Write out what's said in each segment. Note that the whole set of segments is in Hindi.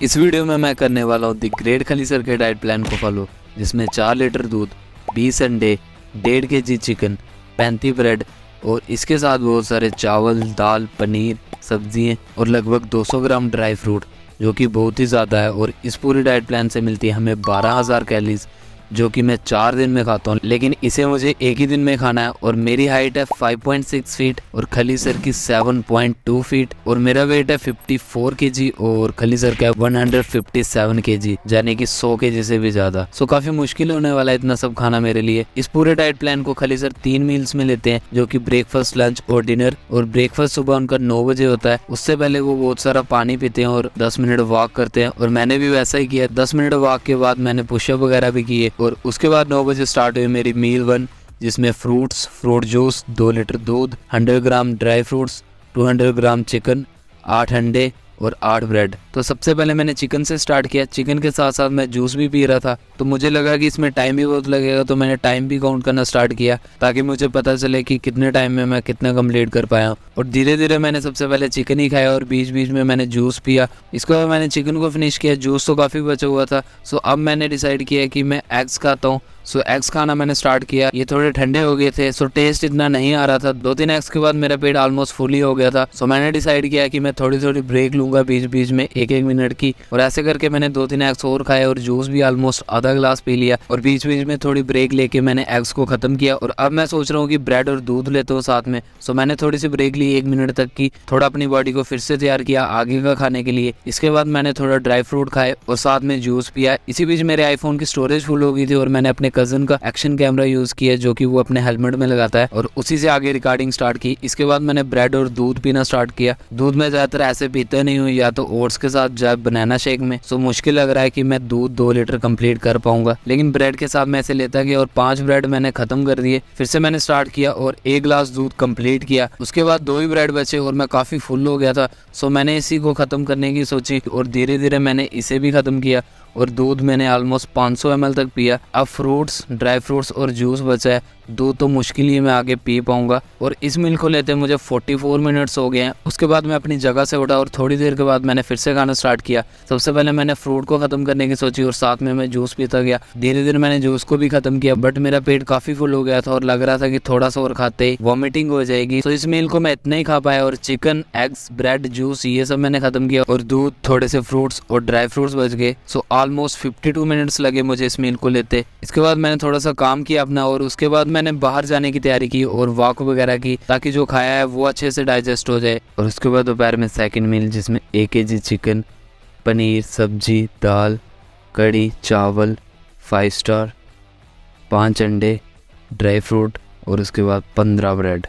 इस वीडियो में मैं करने वाला हूँ द ग्रेट खली सर के डाइट प्लान को फॉलो, जिसमें 4 लीटर दूध, 20 अंडे, 1.5 kg चिकन, 35 ब्रेड और इसके साथ बहुत सारे चावल, दाल, पनीर, सब्जियाँ और लगभग 200 ग्राम ड्राई फ्रूट, जो कि बहुत ही ज़्यादा है। और इस पूरी डाइट प्लान से मिलती है हमें 12,000 कैलोरीज, जो कि मैं 4 दिन में खाता हूँ, लेकिन इसे मुझे एक ही दिन में खाना है। और मेरी हाइट है 5.6 फीट और खली सर की 7.2 फीट और मेरा वेट है 54 kg और खली सर का 157 kg, यानी कि 100 kg से भी ज्यादा। सो काफी मुश्किल होने वाला है इतना सब खाना मेरे लिए। इस पूरे डाइट प्लान को खली सर 3 मील्स में लेते हैं, जो कि ब्रेकफास्ट, लंच और डिनर। और ब्रेकफास्ट सुबह उनका 9 बजे होता है। उससे पहले वो बहुत सारा पानी पीते हैं और 10 मिनट वॉक करते हैं, और मैंने भी वैसा ही किया। 10 मिनट वॉक के बाद मैंने पुशअप वगैरह भी किए और उसके बाद 9 बजे स्टार्ट हुई मेरी मील 1, जिसमें फ्रूट जूस, 2 लीटर दूध, 100 ग्राम ड्राई फ्रूट्स, 200 ग्राम चिकन, 8 अंडे और 8 ब्रेड। तो सबसे पहले मैंने चिकन से स्टार्ट किया। चिकन के साथ साथ मैं जूस भी पी रहा था, तो मुझे लगा कि इसमें टाइम भी बहुत लगेगा, तो मैंने टाइम भी काउंट करना स्टार्ट किया ताकि मुझे पता चले कि कितने टाइम में मैं कितना कंप्लीट कर पाया। और धीरे धीरे मैंने सबसे पहले चिकन ही खाया और बीच बीच में मैंने जूस पिया। इसके बाद मैंने चिकन को फिनिश किया। जूस तो काफ़ी बचा हुआ था, सो अब मैंने डिसाइड किया कि मैं एग्स खाता हूँ। सो एग्स खाना मैंने स्टार्ट किया। ये थोड़े ठंडे हो गए थे, सो टेस्ट इतना नहीं आ रहा था। 2-3 एग्स के बाद मेरा पेट ऑलमोस्ट फुल ही हो गया था। सो मैंने डिसाइड किया कि मैं थोड़ी थोड़ी ब्रेक लूंगा बीच बीच में, 1-1 मिनट की। और ऐसे करके मैंने 2-3 एग्स और खाए और जूस भी ऑलमोस्ट आधा गिलास पी लिया। और बीच बीच में थोड़ी ब्रेक लेके मैंने एग्स को खत्म किया। और अब मैं सोच रहा हूँ कि ब्रेड और दूध लेते हो साथ में। सो मैंने थोड़ी सी ब्रेक ली 1 मिनट तक की, थोड़ा अपनी बॉडी को फिर से तैयार किया आगे का खाने के लिए। इसके बाद मैंने थोड़ा ड्राई फ्रूट खाए और साथ में जूस पिया। इसी बीच मेरे आईफोन की स्टोरेज फुल हो गई थी और मैंने अपने कजन का एक्शन कैमरा यूज किया, जो कि वो अपने हेलमेट में लगाता है, और उसी से आगे रिकॉर्डिंग स्टार्ट की। इसके बाद मैंने ब्रेड और दूध पीना स्टार्ट किया। दूध में ज्यादातर ऐसे पीते नहीं हूँ, या तो ओट्स के साथ या बनाना शेक में। सो मुश्किल लग रहा है कि मैं दूध 2 लीटर कंप्लीट कर पाऊंगा, लेकिन ब्रेड के साथ मैं ऐसे लेता गया और 5 ब्रेड मैंने खत्म कर दिए। फिर से मैंने स्टार्ट किया और 1 गिलास दूध कंप्लीट किया। उसके बाद 2 ही ब्रेड बचे और मैं काफी फुल हो गया था। सो मैंने इसी को खत्म करने की सोची और धीरे धीरे मैंने इसे भी खत्म किया। और दूध मैंने ऑलमोस्ट 500 ml तक पिया। अब फ्रूट्स, ड्राई फ्रूट्स और जूस बचा है। दूध तो मुश्किल ही मैं आगे पी पाऊंगा। और इस मील को लेते मुझे 44 मिनट्स हो गए हैं। उसके बाद मैं अपनी जगह से उठा और थोड़ी देर के बाद मैंने फिर से खाना स्टार्ट किया। सबसे पहले मैंने फ्रूट को खत्म करने की सोची और साथ में मैं जूस पीता गया। धीरे धीरे मैंने जूस को भी खत्म किया, बट मेरा पेट काफी फुल हो गया था और लग रहा था कि थोड़ा सा और खाते ही वॉमिटिंग हो जाएगी। तो इस मील को मैं इतना ही खा पाया। और चिकन, एग्स, ब्रेड, जूस ये सब मैंने खत्म किया और दूध, थोड़े से फ्रूट्स और ड्राई फ्रूट्स बच गए। सो ऑलमोस्ट 52 मिनट्स लगे मुझे इस मील को लेते। इसके बाद मैंने थोड़ा सा काम किया अपना और उसके बाद मैंने बाहर जाने की तैयारी की और वॉक वगैरह की, ताकि जो खाया है वो अच्छे से डाइजेस्ट हो जाए। और उसके बाद दोपहर में सेकंड मील, जिसमें 1 kg चिकन, पनीर, सब्जी, दाल, कड़ी, चावल, 5 स्टार, 5 अंडे, ड्राई फ्रूट और उसके बाद 15 ब्रेड।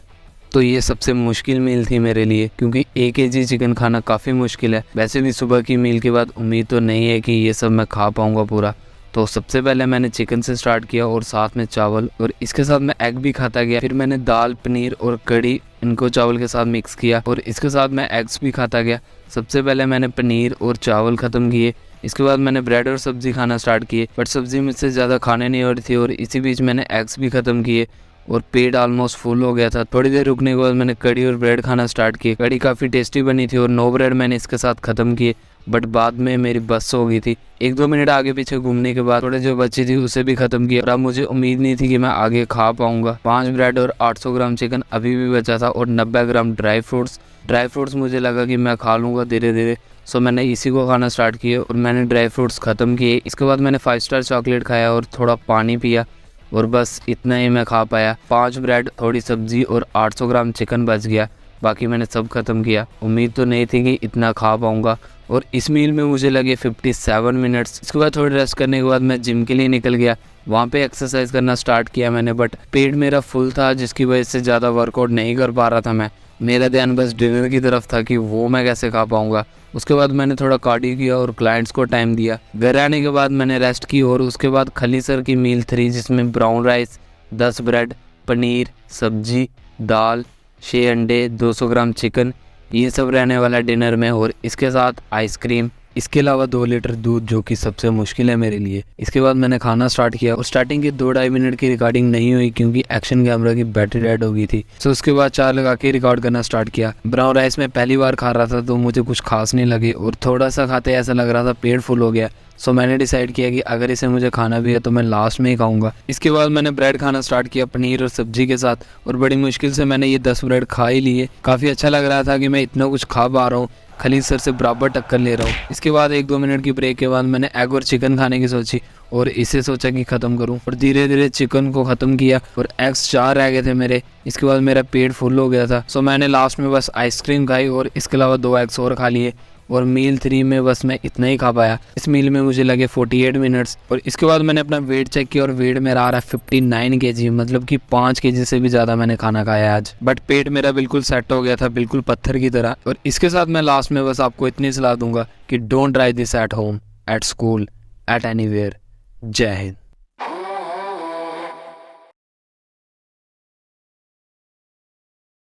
तो ये सबसे मुश्किल मील थी मेरे लिए, क्योंकि 1 kg चिकन खाना काफ़ी मुश्किल है। वैसे भी सुबह की मील के बाद उम्मीद तो नहीं है कि ये सब मैं खा पाऊँगा पूरा। तो सबसे पहले मैंने चिकन से स्टार्ट किया और साथ में चावल, और इसके साथ मैं एग भी खाता गया। फिर मैंने दाल, पनीर और कड़ी, इनको चावल के साथ मिक्स किया और इसके साथ मैं एग्स भी खाता गया। सबसे पहले मैंने पनीर और चावल ख़त्म किए। इसके बाद मैंने ब्रेड और सब्ज़ी खाना स्टार्ट किए, बट सब्ज़ी मुझसे ज़्यादा खाने नहीं हो रही थी। और इसी बीच मैंने एग्स भी ख़त्म किए और पेट ऑलमोस्ट फुल हो गया था। थोड़ी देर रुकने के बाद मैंने कड़ी और ब्रेड खाना स्टार्ट किए। कड़ी काफ़ी टेस्टी बनी थी और 9 ब्रेड मैंने इसके साथ ख़त्म किए, बट बाद में मेरी बस हो गई थी। 1-2 मिनट आगे पीछे घूमने के बाद थोड़े जो बची थी उसे भी ख़त्म किया। और अब मुझे उम्मीद नहीं थी कि मैं आगे खा पाऊँगा। 5 ब्रेड और 800 ग्राम चिकन अभी भी बचा था और 90 ग्राम ड्राई फ्रूट्स मुझे लगा कि मैं खा लूँगा धीरे धीरे। सो मैंने इसी को खाना स्टार्ट किया और मैंने ड्राई फ्रूट्स ख़त्म किए। इसके बाद मैंने 5 स्टार चॉकलेट खाया और थोड़ा पानी पिया और बस इतना ही मैं खा पाया। 5 ब्रेड, थोड़ी सब्जी और 800 ग्राम चिकन बच गया। बाकी मैंने सब खत्म किया। उम्मीद तो नहीं थी कि इतना खा पाऊँगा। और इस मील में मुझे लगे 57 मिनट्स। इसके बाद थोड़ी रेस्ट करने के बाद मैं जिम के लिए निकल गया। वहाँ पे एक्सरसाइज करना स्टार्ट किया मैंने, बट पेट मेरा फुल था, जिसकी वजह से ज़्यादा वर्कआउट नहीं कर पा रहा था मैं। मेरा ध्यान बस डिनर की तरफ था कि वो मैं कैसे खा पाऊँगा। उसके बाद मैंने थोड़ा कार्डियो किया और क्लाइंट्स को टाइम दिया। घर आने के बाद मैंने रेस्ट की और उसके बाद खली सर की मील 3, जिसमें ब्राउन राइस, 10 ब्रेड, पनीर, सब्जी, दाल, 6 अंडे, 200 ग्राम चिकन, ये सब रहने वाला डिनर में। और इसके साथ आइसक्रीम, इसके अलावा 2 लीटर दूध, जो कि सबसे मुश्किल है मेरे लिए। इसके बाद मैंने खाना स्टार्ट किया और स्टार्टिंग के 2-2.5 मिनट की रिकॉर्डिंग नहीं हुई क्योंकि एक्शन कैमरा की बैटरी डेड हो गई थी। सो उसके बाद 4 लगा के रिकॉर्ड करना स्टार्ट किया। ब्राउन राइस में पहली बार खा रहा था तो मुझे कुछ खास नहीं लगी और थोड़ा सा खाते ऐसा लग रहा था पेट फुल हो गया। सो मैंने डिसाइड किया कि अगर इसे मुझे खाना भी है तो मैं लास्ट में ही खाऊंगा। इसके बाद मैंने ब्रेड खाना स्टार्ट किया पनीर और सब्जी के साथ और बड़ी मुश्किल से मैंने ये 10 ब्रेड खा ही लिए। काफ़ी अच्छा लग रहा था कि मैं इतना कुछ खा पा रहा हूँ, खलील सर से बराबर टक्कर ले रहा हूँ। इसके बाद 1-2 मिनट की ब्रेक के बाद मैंने एग और चिकन खाने की सोची और इसे सोचा कि ख़त्म करूँ और धीरे धीरे चिकन को ख़त्म किया और एग्स 4 रह गए थे मेरे। इसके बाद मेरा पेट फुल हो गया था। सो मैंने लास्ट में बस आइसक्रीम खाई और इसके अलावा 2 एग्स और खा लिए और मील 3 में बस मैं इतना ही खा पाया। इस मील में मुझे लगे 48 मिनट्स और इसके बाद मैंने अपना वेट चेक किया और वेट मेरा आ रहा है 59 kg, मतलब कि 5 kg से भी ज़्यादा मैंने खाना खाया आज। बट पेट मेरा बिल्कुल सेट हो गया था, बिल्कुल पत्थर की तरह। और इसके साथ मैं लास्ट में बस आपको इतनी सलाह दूंगा कि don't try this at home, at school, at anywhere. जय हिंद।